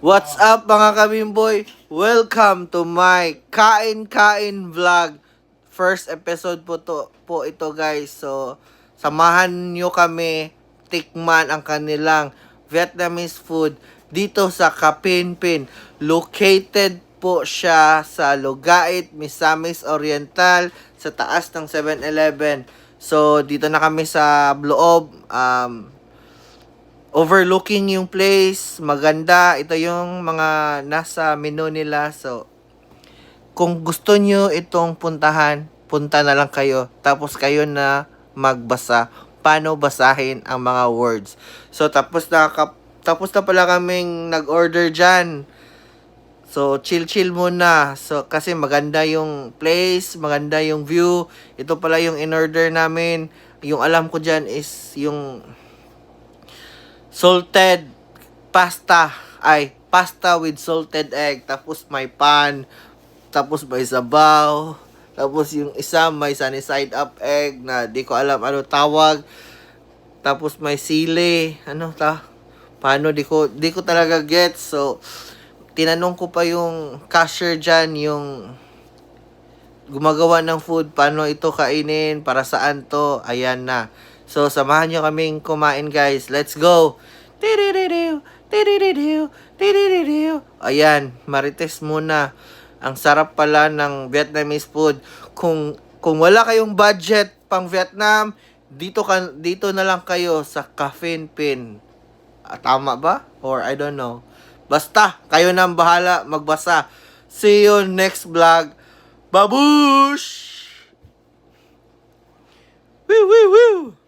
What's up mga kabimboy? Welcome to my Kain-Kain Vlog. First episode po ito guys. So, samahan nyo kami tikman ang kanilang Vietnamese food dito sa Kapinpin. Located po siya sa Lugait, Misamis Oriental, sa taas ng 7-Eleven. So, dito na kami sa loob. Overlooking yung place, maganda. Ito yung mga nasa menu nila. So, kung gusto nyo itong puntahan, punta na lang kayo. Tapos kayo na magbasa. Paano basahin ang mga words. So, tapos na pala kaming nag-order dyan. So, chill-chill muna. So, kasi maganda yung place, maganda yung view. Ito pala yung in-order namin. Yung alam ko dyan is yung salted pasta with salted egg. Tapos may pan. Tapos may sabaw. Tapos yung isa may sunny side up egg na di ko alam ano tawag. Tapos may sili. Paano di ko talaga get. So, tinanong ko pa yung cashier dyan, yung gumagawa ng food, paano ito kainin, para saan to, ayan na. So, samahan nyo kaming kumain guys. Let's go! Ayan, marites muna. Ang sarap pala ng Vietnamese food. Kung wala kayong budget pang Vietnam, dito na lang kayo sa Cafe Pin. Tama ba? Or I don't know. Basta, kayo nang bahala magbasa. See you next vlog. Babush! Woo, woo, woo!